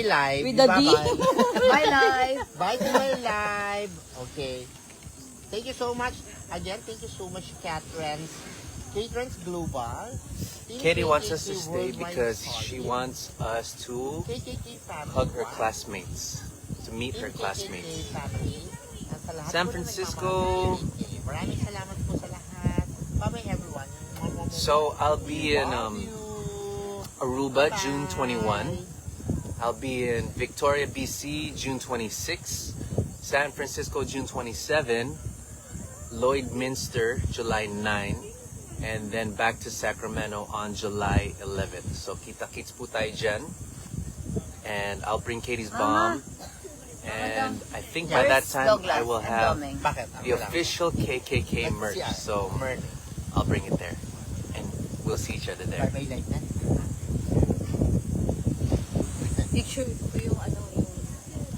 my live. With the D. Bye, live. Bye to my live. Okay. Thank you so much. Again, thank you so much, Catherine's Global. Katie wants us to stay Worldwide because Solid. she wants us to KKK family. hug her Wow. classmates, to meet her KKK classmates. family. At sa lahat San po ng Francisco. nagmamahal kay KKK. Maraming salamat po sa lahat. Bye-bye everyone. So I'll be in Love you. Aruba, Bye. June 21. I'll be in Victoria, BC, June 26. San Francisco, June 27. Lloydminster, July 9. And then back to Sacramento on July 11th. So kita-kits po tayo dyan. And I'll bring Katie's bomb. And I think by that time I will have Bakit? the official KKK merch. So I'll bring it there. And we'll see each other there. Bye-bye like that. Picture ko yung ano yung...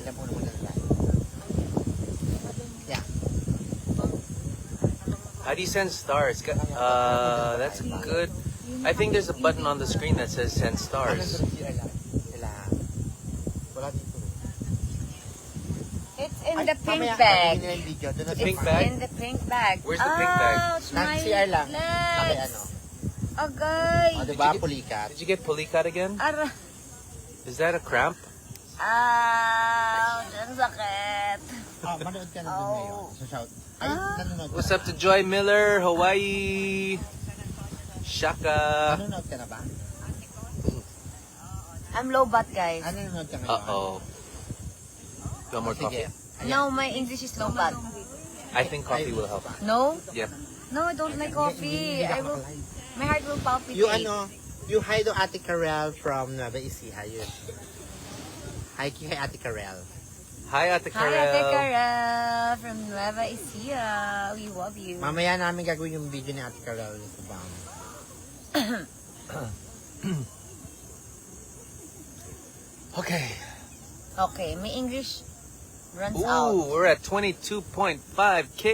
Ilan po naman ang live. Yeah. How do you send stars? That's good. I think there's a button on the screen that says send stars. Wala dito. It's in Ay, the pink mamaya, bag. gagawin nila yung video. Doon na The sa pink front. bag? In the pink bag. Where's the pink bag? Ouch, Nasa my CR lang. Okay, legs. ano? Agay. O, diba? Pulikat. Did you get pulikat again? Ara. Is that a cramp? Ouch, ang sakit. Oh, manood ka na dun ngayon. So, shout. Ay, nanonood ka What's na up to Joy Miller, Hawaii? Shaka. Nanonood ka na ba? I'm low bat, guys. Nanonood ka ngayon? Uh-oh. You want more Sige. coffee? No, my English is low bat. I think coffee will help. No? Yep. No, I don't like coffee. Hindi I ka will. makalive. My heart will palpitate. You hi to Ate Karel from Nueva Ecija. Yun. Hi kay Ate Karel. Hi, Ate Hi, Ate Karel. Karel from Nueva Ecija. We love you. Mamaya namin gagawin yung video ni Ate Karel sa BAM. Okay. Okay, my English runs out. Ooh, we're at 22.5K.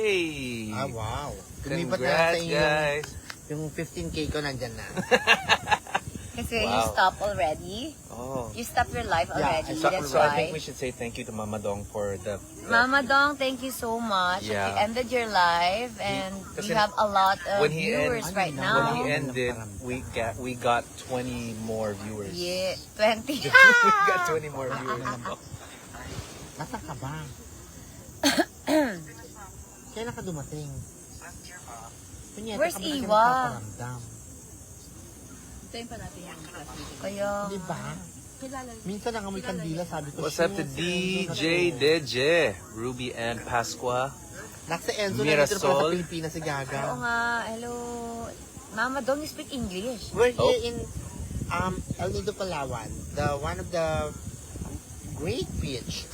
Ah, wow. Lumipat na sa Congrats, inyo guys. yung 15K ko nandyan na. Kasi you Wow. stop already. Oh. You stop your life Yeah, already. I So, That's so I think why. we should say thank you to Mama Dong for the Mama Dong, thank you so much. Yeah. You ended your life and Kasi we have a lot of when he viewers right when now. he ended, we got 20 more viewers. Yeah, 20. we got 20 more viewers. Nasaan ka ba? Kailan ka dumating? Kunyeta Where's ka ba kasi Iwa? nagpaparamdam? Tayo pa natin yung classmate. Kaya, Di ba? Kilala. Minsan lang amoy kandila, sabi ko. What's up to "Shoot, DJ Enzo na to." Deje, Ruby and Pasqua? Nasa Enzo na Mirasol. dito pala sa Pilipinas si oo Gaga. nga, hello. Mama Dong, you speak English. We're Oh. here in El Nido, Palawan. The one of the great beach.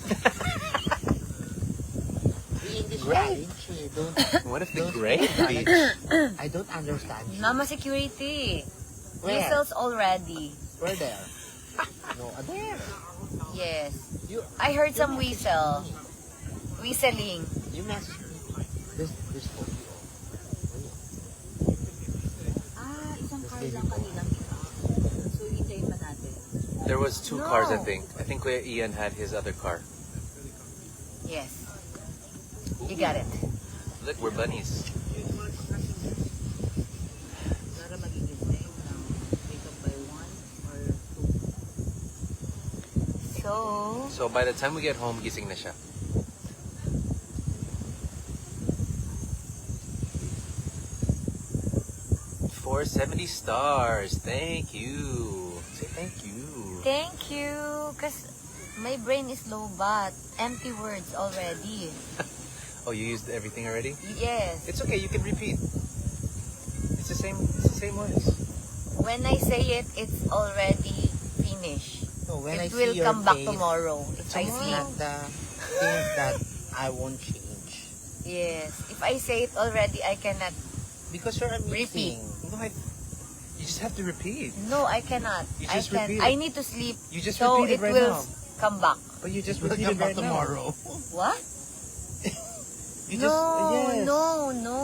The English Great. challenge. eh, Don't, What if the don't great speak beach? I don't understand you. Mama Security. Where? Whistles already. We're there. No, there. Yes. You, I heard you some messaged whistle. me. Whistling. You messaged me. This phone. Isang car lang kanina. So, hintayin pa natin. There was two No. cars, I think. I think Kuya Ian had his other car. Yes. You got it. Look, we're bunnies. Para magiging time ng wake up by 1 or 2. So, So by the time we get home, gising na siya. $470 stars. Thank you. Say thank you. thank you. Because my brain is low bat. Empty words already. Oh, you used everything already? Yes. It's okay. You can repeat. It's the same. It's the same words. When I say it, it's already finished. No, when I It see will your come back face, tomorrow if I it's sleep. not the things that I won't change. Yes. If I say it already, I cannot. Because you're Repeat. amazing. No, you just have to repeat. No, I cannot. You I just can. repeat it. I need to sleep. You just so repeat it it right will now. come back. But you just We'll repeated come back right now. tomorrow. What? You no, just yes. no. No.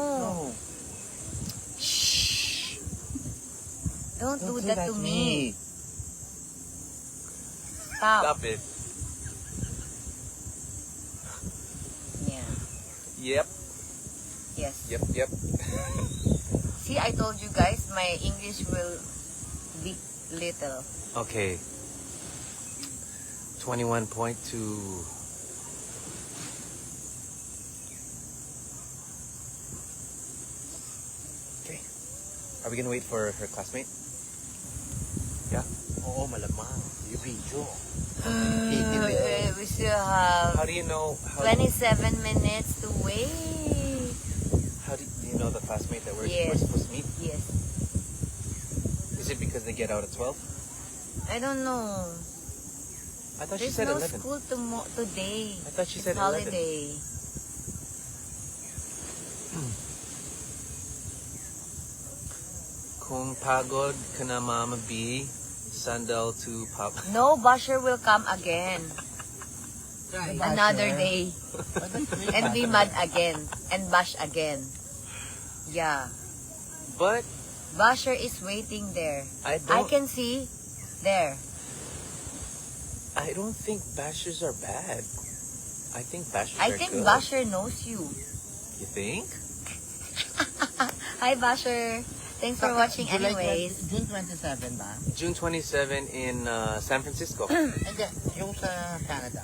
Don't do that to me. Stop. it. Yeah. Yep. Yes. Yep. See, I told you guys, my English will be little. Okay. 21.2. Okay. Are we gonna wait for her classmate? Yeah. Oo, malamang. Yung video. We still have How do you know? 27 minutes to wait. How do you know the classmate that we're Yes. supposed to meet? Yes. Is it because they get out at 12? I don't know. I thought she There's said no 11. school today. I thought she It's said 11. holiday. Kung pagod ka na, Mama B, sandal to Papa. No, Basher will come again. Right. Another day. And be mad again. And bash again. Yeah. But Basher is waiting there. I I don't. can see there. I don't think bashers are bad. I think bashers I are think good. Basher knows you. You think? Hi, Basher. Thanks for watching anyways. June 27 ba? June 27 in San Francisco. Hindi, yung sa Canada.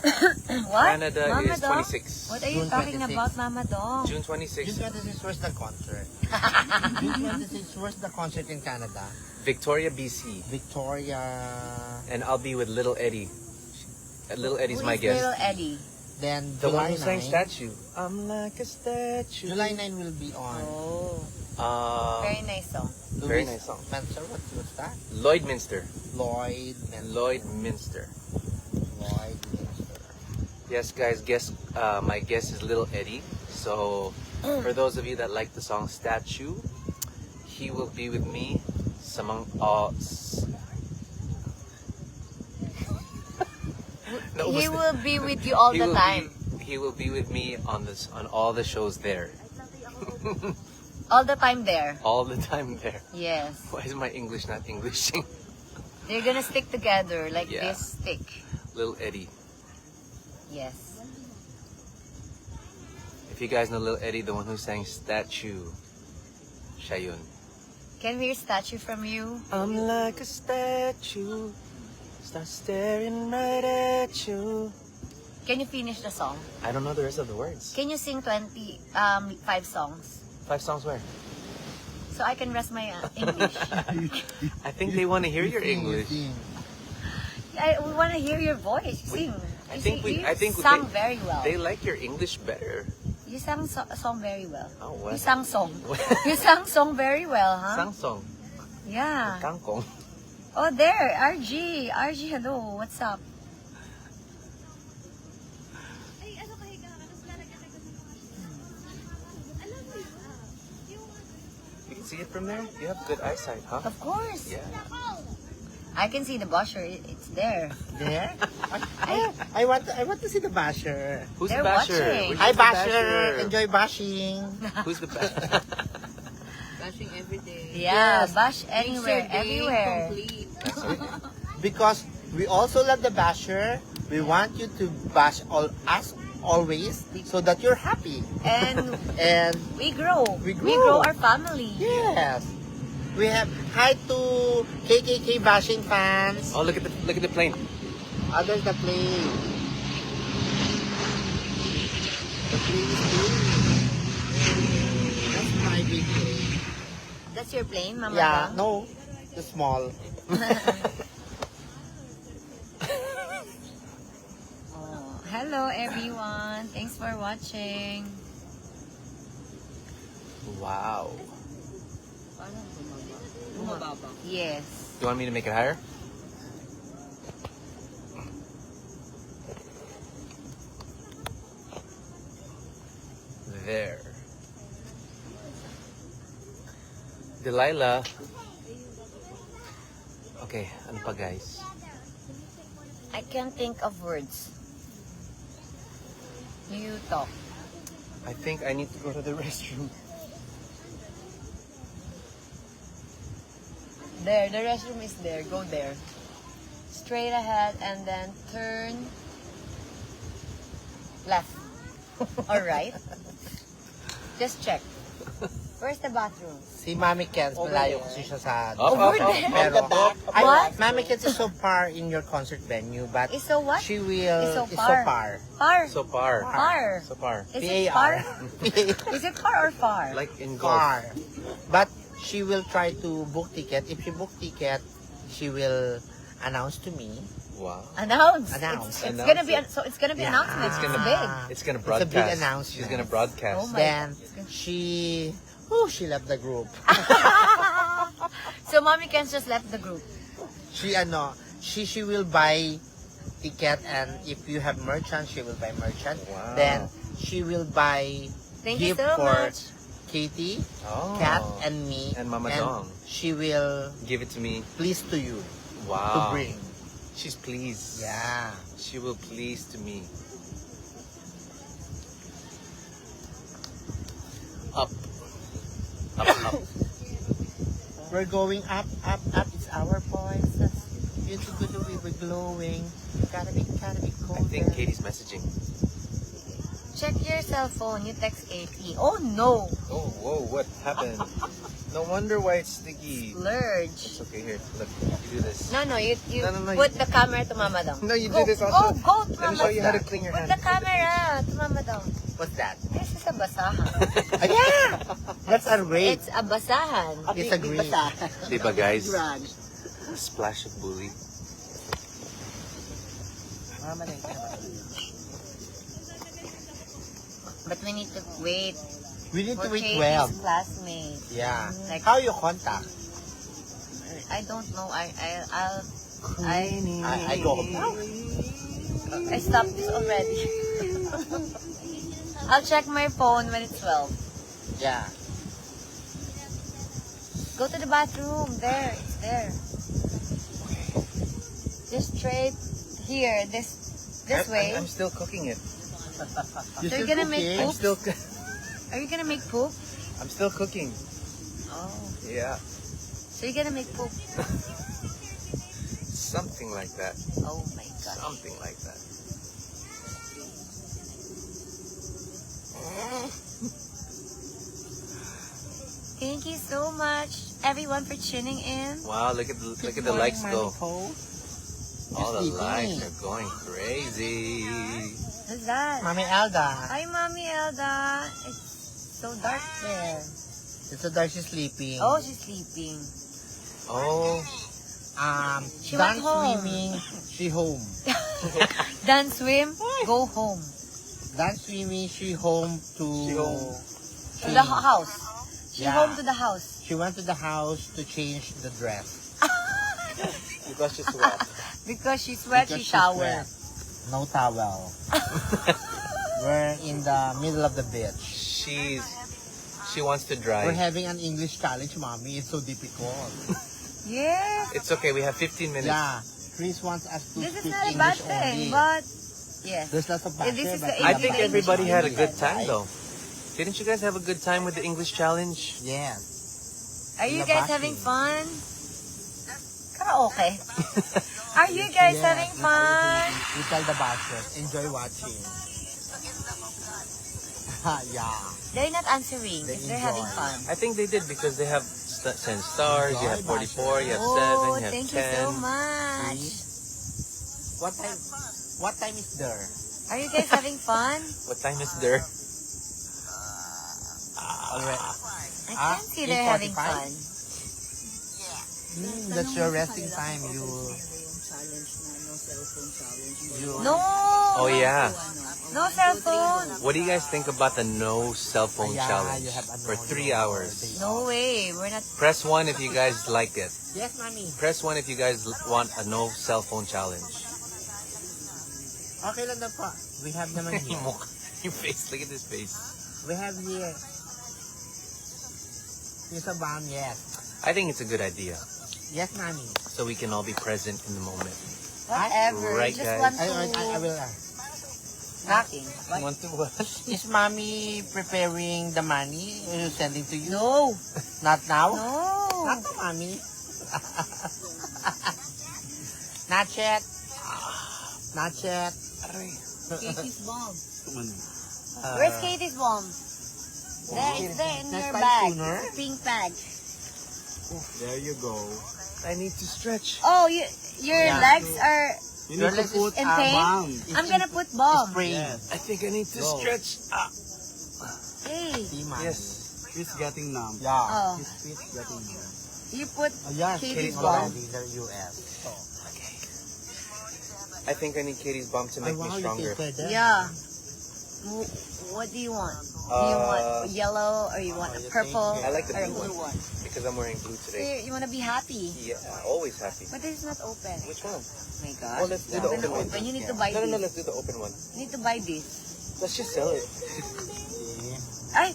What? Canada Mama is Dog? 26. What are you June talking 26. about, Mama Dog? June June 26, 26, where's the concert? June 26, where's the concert in Canada? Victoria, BC. Victoria. And I'll be with Little Eddie. Little Eddie's Who my is guest. Little Eddie? Then The one July who sang 9. Statue. I'm like a statue. July 9 will be on. Oh, Uh, very nice song. very nice song. Spencer, what's that? Lloydminster. Lloyd Minster. Lloydminster. Lloyd Minster. Yes, guys, my guest is Little Eddie. So, for those of you that like the song Statue, he will be with me. He will be with you all the time. He will be with me on all the shows there. All the time there. All the time there. Yes. Why is my English not Englishing? They're gonna stick together like Yeah. this stick. Little Eddie. Yes. If you guys know Little Eddie, the one who sang Statue, siya yun. Can we hear statue from you? I'm like a statue, start staring right at you. Can you finish the song? I don't know the rest of the words. Can you sing 5 songs? 5 songs where? So I can rest my English. I think they want to hear your English. We want to hear your voice. Sing. I You think sing- we- you I think sang they- very well. They like your English better. You sang a song very well. Oh, You what? sang song. You sang song very well, huh? Sangsong. Yeah. Kangkong. Oh, there. RG. RG, hello. What's up? You can see it from there? You have good eyesight, huh? Of course. Yeah. I can see the basher. It's there. There? I want to see the basher. Who's They're the basher? watching. Where's Hi, the basher. Enjoy bashing. Who's the basher? Bashing every day. Yeah, Yes. bash Makes anywhere, your day everywhere. complete. Because we also love the basher. We want you to bash us always so that you're happy. And And we grow. We We grow. grow our family. yes, we have hi to KKK bashing fans. Oh, look at the plane. Others the plane. The plane is big. That's my big plane. That's your plane, Mama Yeah, Dong? no, the small. Oh, hello everyone. Thanks for watching. Wow. Parang bumaba. Yes. You want me to make it higher? There. Delilah. Okay, ano pa guys? I can't think of words. You talk. I think I need to go to the restroom. There, the restroom is there. Go there. straight ahead and then turn left or right. Just check. Where's the bathroom? Si Mami Ken's, malayo kasi siya sa... Over there. Pero, What? Mami Ken's is so far in your concert venue, but Is so what? she will... Is so is far. Far. So far. Far. So far. Is it far? P-A-R. Is it far or far? Like in golf. Far. But she will try to book ticket. If she book ticket, she will announce to me. Wow. Announce. Announce. It's Announce gonna be it. So it's gonna be Yeah. announcement. It's It's gonna big. It's gonna It's a broadcast. big announcement. She's gonna broadcast. Oh my- Then she left the group. So Mommy Ken just left the group. She will buy ticket, and if you have merchant, she will buy merchant. Wow. Then she will buy Thank you gift so for much. Katie, Oh. Kat, and me. And Mama Dong. She will Give it to me. please to you to Wow. bring. She's pleased. Yeah. She will please to me. Up. Up, up. We're going up, up, up. It's our voices. Beautiful, we were glowing. Gotta be cold. I think Katie's messaging. Check your cell phone. You text AP. Oh no! Oh, whoa, what happened? No wonder why it's sticky. Splurge. It's okay, here, look, you do this. No, you No, put the camera to Mama Dong. No, you Go, do this Go also. to Let me Mama show you how to Dong. clean your Put hand. the camera to Mama Dong. What's that? This is a basahan. Ah, yeah! That's a rape. It's a basahan. It's a green. Diba, guys? A splash of bully. But we need to wait We need to for wait Katie's 12. classmates. Yeah. Like- How you contact? I don't know. I go home now. I stopped this already. I'll check my phone when it's 12. Yeah. Go to the bathroom. There. It's there. Just straight here. This way. I'm still cooking it. You They're still gonna make cooking? I'm still, Are you gonna make poop? I'm still cooking. Oh. Yeah. So you're gonna make poop? Something like that. Oh my god. Something like that. Thank you so much, everyone, for tuning in. Wow, look at the likes go. All the sleeping. likes are going crazy. Who's that? Mommy Elda. Hi, Mommy Elda. It's so dark there. It's so dark, she's sleeping. Oh, she's sleeping. Oh, She done went home. swimming, she home. Done swim, go home. Done swimming, she home to... She home. To the house. She Yeah. home to the house. She went to the house to change the dress. because she's wet. Because she sweat, Because she she's showered. wet. No towel. We're in the middle of the beach. She wants to dry. We're having an English challenge, Mommy. It's so difficult. Yes. It's okay. We have 15 minutes. Yeah. Chris wants us to This is speak not a English bad thing, only. but yes. There's lots of Yeah, this banter, is but the I English think challenge. everybody had a good time Right? though. Didn't you guys have a good time with the English challenge? Yes. Are you Labashing. guys having fun? Karaoke. Are you guys Yes, having fun? We tell the bashers, enjoy watching. Yeah. They're not answering They if they're having enjoy. fun. I think they did because they have 10 stars, you have 44, you have 7, Oh, you have thank 10. you so much. What time is there? Are you guys having fun? What time is there? Already. I can't see they're having 8:45? fun. That's your resting time. You No. Oh yeah. No cell phone. What do you guys think about the no cell phone Yeah, challenge you have a for no 3 hours? day No off. way. We're not. Press 1 if you guys like it. Yes, Mommy. Press 1 if you guys want a no cell phone challenge. Okay lang na po. We have naman Yung here. mukha, yung face, look at this face. We have here. Yung sa bomb, yes. I think it's a good idea. Yes, Mommy. So we can all be present in the moment. Whatever. Right, Just guys. want to. I will. Nothing. Want to what? Is Mommy preparing the money sending to you? No. Not now? No. Not now, Mommy. Not yet. Not yet. Katie's bomb. Where's Katie's bomb? There, it's there in Next your time bag. sooner. It's a pink bag. There you go. I need to stretch. Oh, your Yeah. legs are You Your need to legs put in a pain? balm. I'm gonna put bomb. Spray. Yes. I think I need to Go. stretch. Hey. See, man. Yes. It's getting numb. Yeah. Oh, His feet getting numb. you put Ayan, Katie's bomb. bomb. In the US. I think I need Katie's bomb to Ay, make me wow, you stronger. take that. Yeah. What do you want? Do you want yellow or you want a you purple think- I like the or a blue blue one? because I'm wearing blue So today. you want to be happy. Yeah, always happy. But this is not open. Which one? Oh my God. Oh, let's do the Open, open one. open. You need to buy No, this. let's do the open one. You need to buy this. Let's just sell it. Ay,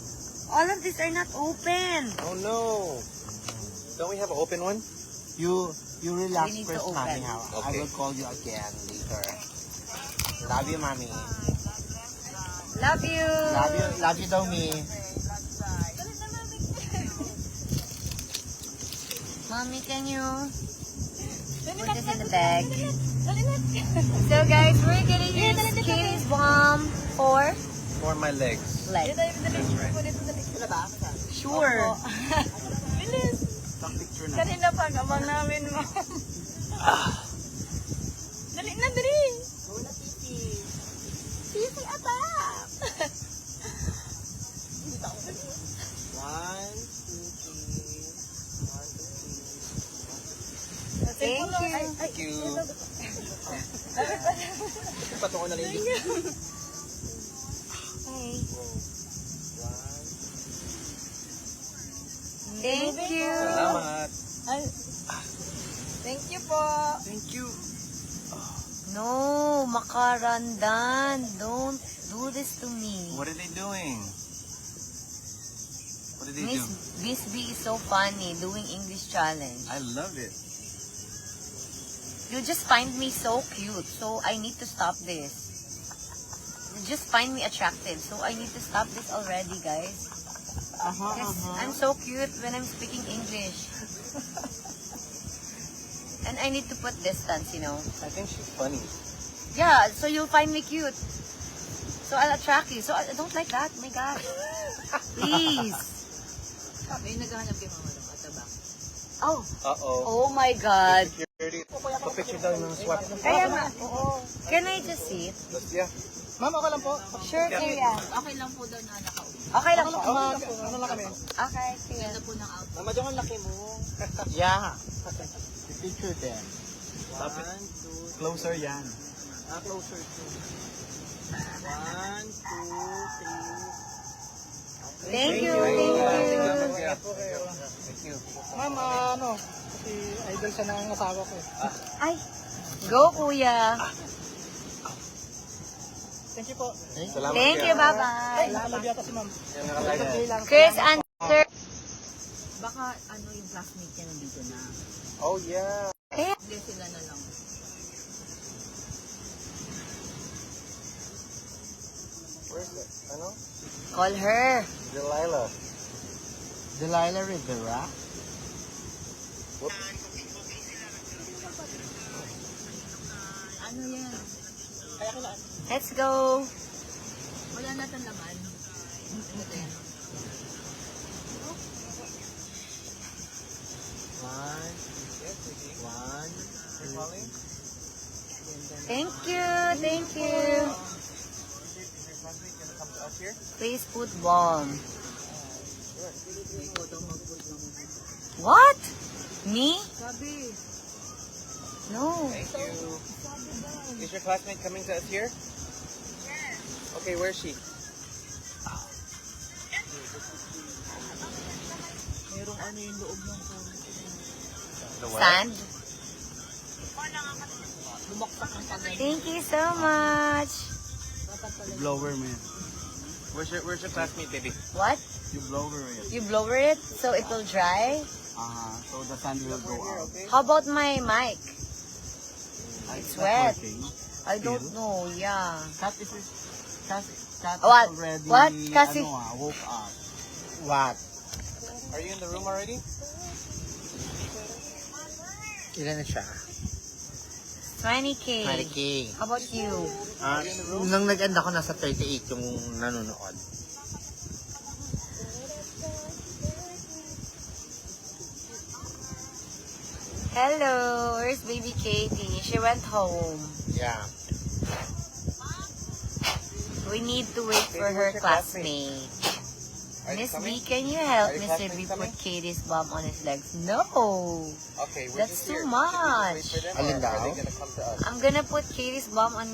all of these are not open. Oh no. Don't we have an open one? You relax We need first, to open. mommy. I Okay. will call you again later. Love you, mommy. Love you. Love you, daw, me. Mommy, can you put this in the bag? So guys, we're gonna use Katie's bomb for For my legs. legs. Sure. Isang picture na. Kanina pa, abang namin mo. Dali na, dali. Sisi, atak. One, two, three. One, two, three. Thank you. Thank you. Patungo na lang yung Hey. Thank you. Salamat. Thank you po. Thank you. No, Makarandan, don't do this to me. What are they doing? What did they do? Miss B is so funny doing English challenge. I love it. You just find me so cute, so I need to stop this. You just find me attractive, so I need to stop this already, guys. Because I'm so cute when I'm speaking English. And I need to put distance, you know. I think she's funny. Yeah, so you'll find me cute. So I'll attract you. So I don't like that. Oh my God. Please. May naghahanap kay Mama ng atabang. Oh. Uh-oh. Oh my God. Security. Pa-picture daw yung swap. Kaya nga. Can I just see it? Yeah. Ma'am, ako lang po. Sure, Kuya. Okay lang po daw na nakauwi. Okay lang po. Ano lang kami? Okay, Kuya. Ganda po ng outfit. Mama, diyan ang laki mo. Yeah. The picture then. One, two, closer yan. Closer to. One, two, three. Thank you. Thank you. Thank you. Ma'am, si idol siya ng asawa ko. Ay. Go, Kuya. Thank you po. Salamat. Thank you. Bye-bye. Love yata si ma'am. Yan, nakalive. Chris, answer. Baka ano yung classmate niya nandito na. Oh, yeah. Hindi sila na lang. Where's it? Ano? Call her. Delilah. Delilah Rivera. Ano yan? Let's go. Wala na tang laman. Ano to yan? One. Thank you. Thank you. Please put bomb. What? Me? Sabi. No. Thank you. Is your classmate coming to us here? Yes. Okay, where is she? Merong ano yung loob ng phone. The what? Sand? Bumaksak ng pagay. Thank you so much. Blower mo yan. Where's your classmate, baby? What? You blower it. You blower it so it will dry? So the sand will go out. How about my mic? It's wet. Working. I don't know. Yeah. Kat is What? already What? Kasi- Woke up. What? Are you in the room already? Ilan na siya? 20K. 20K. How about you? Nung nag-end ako, nasa 38 yung nanonood. Hello, where's baby Katie? She went home. Yeah. We need to wait for her classmate. Miss B, can you help Mr. B put Katie's bum on his legs? No! Okay, That's too much. Alin daw? I'm gonna put Katie's bum on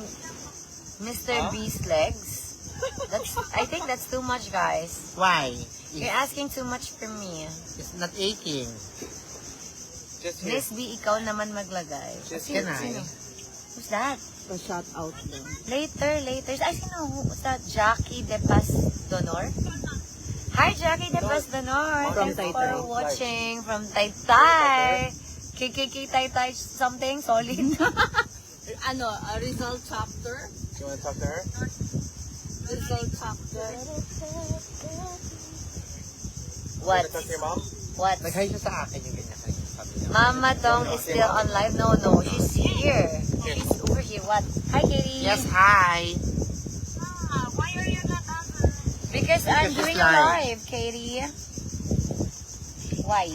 Mr. B's legs. I think that's too much, guys. Why? You're asking too much for me. It's not aching. Just here. Miss B, ikaw naman maglagay. Can I? Who's that? Pa-shout out lang. Later. I sino? Who's that? Jackie De Paz Donor? Hi, Jackie De Paz Donor. From Thanks Taytay. for watching from Taytay. KKK Taytay something solid. Ano, a result chapter? You want to talk to her? Result chapter. What? Talk to your mom? What? Nag-hi siya sa akin yung ganyan. Sabi niya. Mama Dong is still on live? No, she's here. She's over here. What? Hi, Katie. Yes, hi. Because I'm she's doing a live. live, Katie. Why?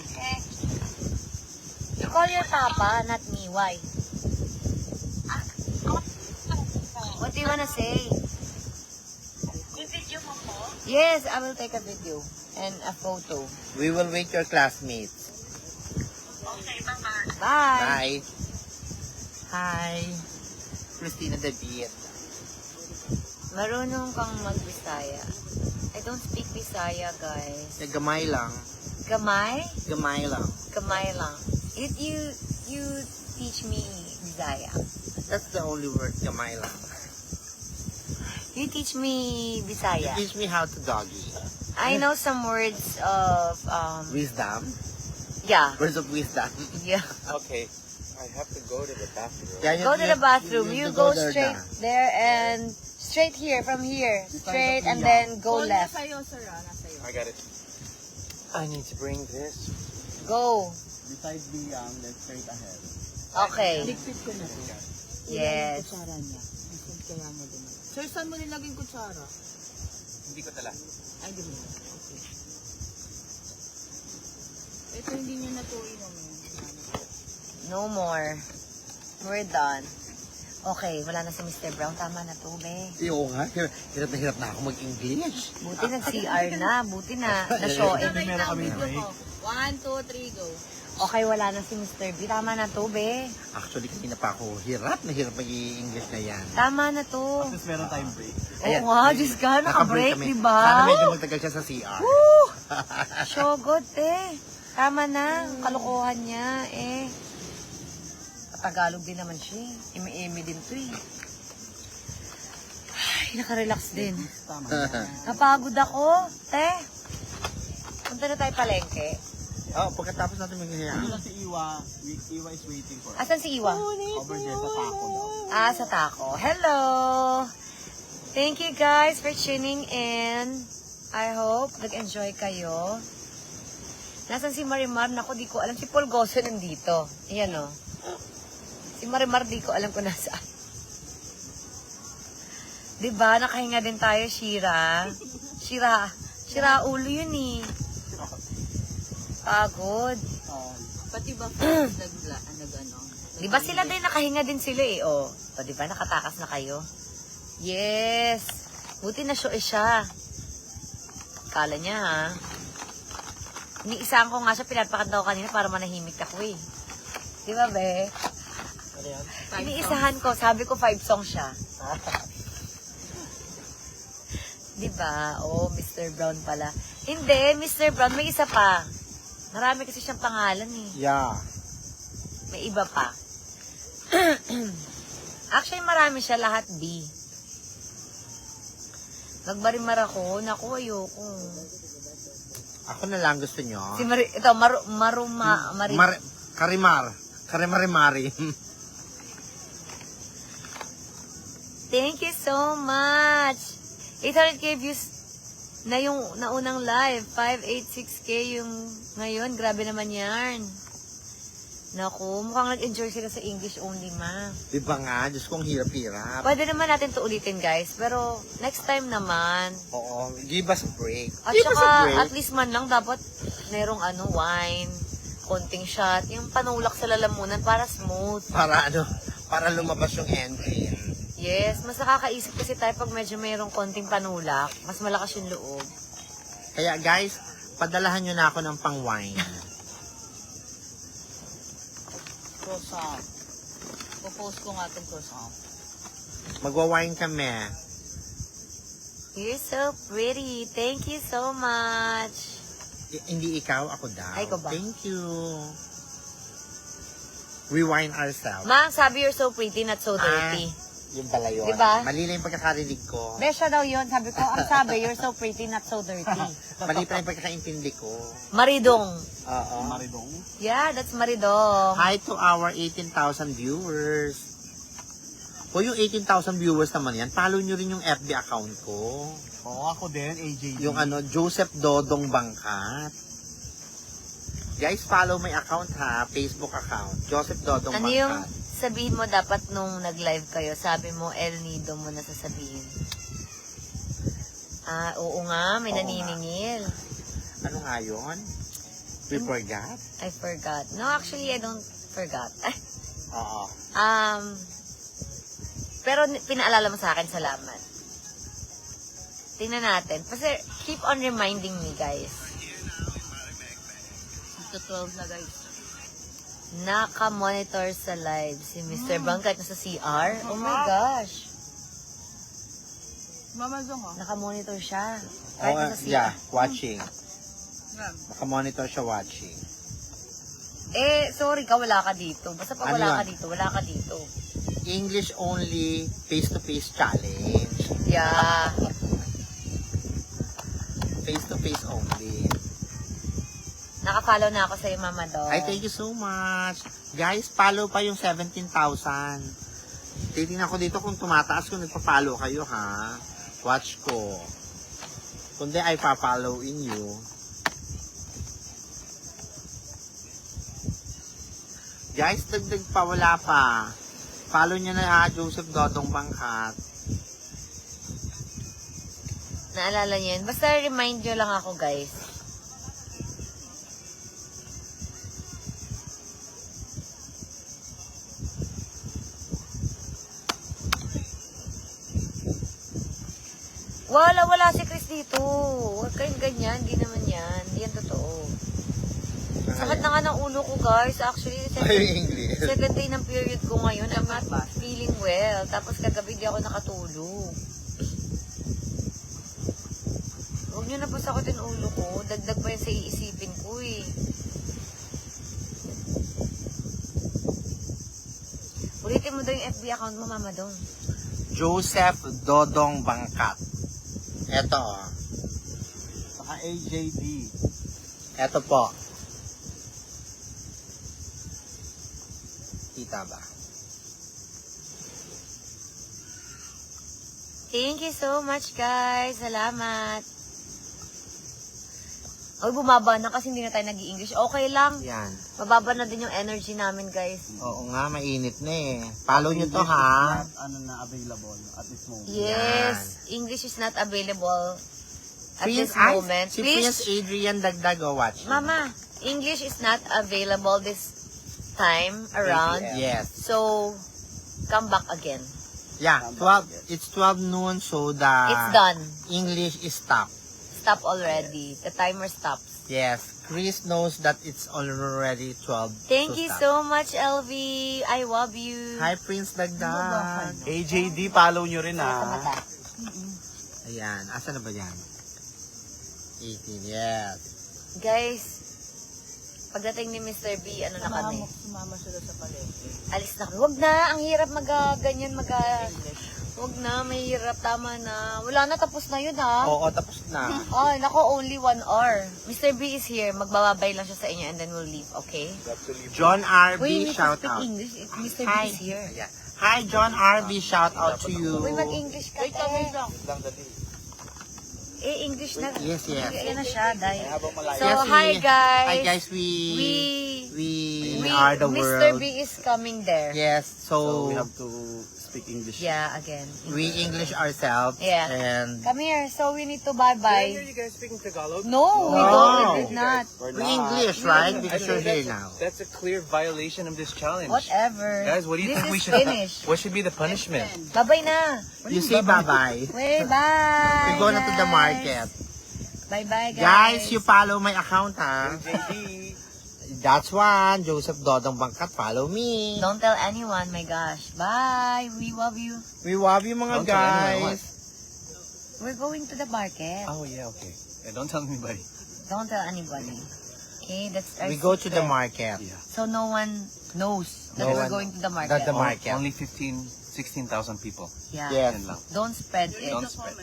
You call your papa, not me. Why? What do you wanna say? Yes, I will take a video and a photo. We will wait your classmates. Bye. Bye. Hi. Christina David. Marunong kang mag-Bisaya. I don't speak Bisaya, guys. Gamay lang. Gamay? Gamay lang. Gamay lang. You teach me Bisaya. That's the only word, gamay lang. You teach me Bisaya. Teach me how to doggy. I know some words of Wisdom. yeah. Words of wisdom. Yeah. Okay. I have to go to the bathroom. Yeah, Go to the bathroom. need You to go there straight na. there and straight here from here. Straight and then go left. Nasa'yo, sir. Nasa'yo. I got it. I need to bring this. Go. Beside the then straight ahead. Okay. Ligpit ko na to. Yes. Kutsara niya. Nasaan kaya niya din? Sir, saan mo nilagay yung kutsara? Hindi ko tala. Ay, di mo. Okay. Ito hindi niya na to inumin. No more. We're done. Okay, wala na si Mr. Brown. Tama na to, be. Oo nga, hirap na ako mag-English. Buti nag-CR na. Buti na na-show. Meron kami break. 1, 2, 3, go. Okay, wala na si Mr. B. Tama na to, be. Actually, kanina pa ako hirap mag-i-English na yan. Tama na to. Tapos meron tayong break. Oo nga, Diyos ka, naka-break, kami. di ba? Sana medyo magtagal siya sa CR. Woo! So good, eh. Tama na. Kalokohan niya, eh. Tagalog din naman siya, eh. Eme-eme din to, eh. Ay, nakarelax din. Tama. Napagod ako, te. Punta na tayo palengke. Oh, pagkatapos natin mag-iyan. Ano si Iwa? Iwa is waiting for us. Asan si Iwa? Over there sa taco daw. Ah, sa taco. Hello! Thank you guys for tuning in. I hope nag-enjoy kayo. Nasaan si Marimar? Naku, di ko alam. Si Paul Goso nandito. Ayan o. Si Marimar, di ko alam kung nasaan. Diba? Nakahinga din tayo, Shira. Shira ulo yun eh. Pagod. Pati ba nag-ano? Di ba sila din nakahinga din sila eh, oh. O, di ba nakatakas na kayo? Yes. Buti na show siya. Kala niya ha. Iniisaan ko nga siya, pinapakanta ko kanina para manahimik ako eh. Di ba, be? Ano yan? Iniisahan ko, sabi ko 5 songs siya. Di ba? Oh, Mr. Brown pala. Hindi, Mr. Brown, may isa pa. Marami kasi siyang pangalan eh. Yeah. May iba pa. Actually, marami siya, lahat B. Magbarimar ako. Naku, ayoko. Ako na lang gusto nyo. Si ito, Karimari. Thank you so much. 800k views na yung naunang live. 586k yung ngayon. Grabe naman yan. Naku, mukhang nag-enjoy sila sa English only, ma. Di ba nga? Diyos kong hirap-hirap. Pwede naman natin to ulitin, guys. Pero, next time naman. Oo, give us a break. At Give us a saka, break. at least man lang dapat merong wine, konting shot, yung panulak sa lalamunan para smooth. Para lumabas yung engine. Yes, mas nakakaisip kasi tayo pag medyo mayroong konting panulak. Mas malakas yung loob. Kaya guys, padalahan nyo na ako ng pang-wine. Croissant. Popost ko nga itong croissant. Magwa-wine kami. You're so pretty. Thank you so much. Hindi ikaw, ako daw. Ay, ikaw ba? Thank you. We wine ourselves. Ma, sabi you're so pretty, not so dirty. Yung pala yun. Diba? Mali lang yung pagkakarinig ko. Besha daw yun. Sabi ko, ang sabi, you're so pretty, not so dirty. Mali pa yung pagkakaintindi ko. Maridong. Oo. Maridong. Yeah, that's Maridong. Hi to our 18,000 viewers. O yung 18,000 viewers naman yan, follow nyo rin yung FB account ko. Oo, ako din, AJD. Yung Joseph Dodong Bangkat. Guys, follow my account ha, Facebook account. Joseph Dodong Ano yung Bangkat. sabihin mo dapat nung nag-live kayo? Sabi mo, El Nido mo na sasabihin. Ah, oo nga, may Oo naniningil. Ano nga yun? We forgot? I forgot. No, actually, I don't forgot. Oo. Pero pinaalala mo sa akin, salamat. Tingnan natin. Kasi keep on reminding me, guys. Ito 12 na guys. Naka-monitor sa live si Mr. Bangkat nasa CR. Oh my gosh. Mama Zong ha? Naka-monitor siya. Kahit nasa CR. Yeah, watching. Yan. Naka-monitor siya watching. Eh, sorry ka, wala ka dito. Basta pag Ano wala yun? ka dito, wala ka dito. English only face-to-face challenge. Yeah. Face-to-face only. Naka-follow na ako sa'yo, Mama Do. Ay, thank you so much. Guys, follow pa yung 17,000. Titingnan ko dito kung tumataas kung nagpa-follow kayo, ha? Watch ko. Kundi ay pa-follow in you. Guys, dagdag pa, wala pa. Follow nyo na ha, Joseph Dodong Bangkat. Naalala niyo yun? Basta remind nyo lang ako, guys. Wala si Chris dito. Huwag kayong ganyan. Hindi naman yan. Hindi yan totoo. Sakit na nga ng ulo ko, guys. Actually, Ay, English. second day ng period ko ngayon. I'm not feeling well. Tapos kagabi di ako nakatulog. Huwag nyo na po sakitin ulo ko. Dagdag pa yan sa iisipin ko eh. Ulitin mo daw yung FB account mo, Mama Dong. Joseph Dodong Bangkat. Eto. Saka AJD. Eto po. Kita ba? Thank you so much, guys. Salamat. Ay, bumaba na kasi hindi na tayo nag-i-English. Okay lang. Yan. Mababa na din yung energy namin, guys. Oo nga, mainit na eh. Follow nyo to English ha. is not, na available at this moment. Yes, English is not available at Prince, this moment. si Prince Please, Adrian Dagdag, watch. Mama, English is not available this time around. Yes. So, come back again. Yeah, 12, it's 12 noon, so the It's done. English is stopped. Stop already. The timer stops. Yes, Chris knows that it's already 12. Thank to you stop. so much, LV. I love you. Hi, Prince Dagdag. AJD, follow nyo rin Kamata. Ayan, asa na ba yan? 18, yes. Guys, pagdating ni Mr. B, ano na kami? Sumama sila sa palengke. Alis na kami. Wag na, ang hirap ganyan Wag na, may hirap, tama na. Wala na, tapos na yun ha. Oo, tapos na. Ay, nako, only 1 hour. Mr. B is here. Magbababay lang siya sa inyo and then we'll leave, okay? John Uy, RB, you need to shout speak out. English. Mr. B Hi. is here. Ayan. Hi, John RB, shout out to you. Uy, mag-English ka, Wait lang. Eh, English na. Yes, yes. Ayan na siya, dahil. So, Yes, hi guys. Hi guys, We We are the Mr. world. B is coming there. Yes, So so we have to speak English. Yeah, again. we English ourselves. Yeah. And Come here, so we need to bye-bye. you guys speaking Tagalog? No, we No. don't. We did not. we English, right? Because you're here now. That's a clear violation of this challenge. Whatever. Guys, what do you This think we is should? Finish. What should be the punishment? Bye-bye na. You say bye-bye. Wait, bye. We go na to the guys. market. Bye-bye, guys. Guys, you follow my account, ha? JD. That's one. Joseph Dodong Bangkat, follow me. Don't tell anyone, my gosh. Bye. We love you. We love you, mga Don't tell anyone, guys. We're going to the market. Oh yeah, okay. Don't tell anybody. Don't tell anybody. Okay, that's our We go to the secret. market. Yeah. So no one knows that No we're one- going to the market. The market. Only 16,000 people. Yeah. Yes. Yan lang. Don't spread it. Don't spread.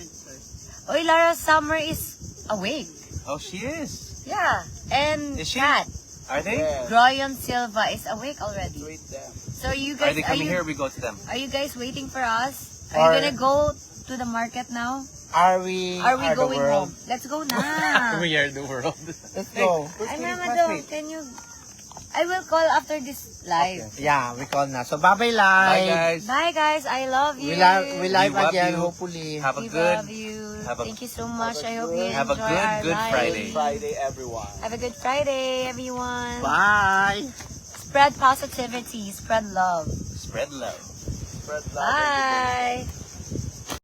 Oy, Lara Summer is awake. Oh, she is. Yeah. And Is she? Kat, Are they? Royan Silva is awake already. Wait them. So you Are guys, they coming here? We go to them. Are you guys waiting for us? Or- Are you gonna go to the market now? Are we Are we the going world? home? Let's go now. We are the world. Let's go. Ay, Mama Dong, can you... I will call after this live. Yeah, we call na. So, bye-bye, Bye live. guys. Bye guys, I love you. We live We love again, you. hopefully. Have a We good love you. have a- Thank you so much. I hope you have a enjoy good- our good live. Friday. Friday, everyone. Have a good Friday, everyone. Bye. Spread positivity. Spread love. Spread love. Spread love. Bye.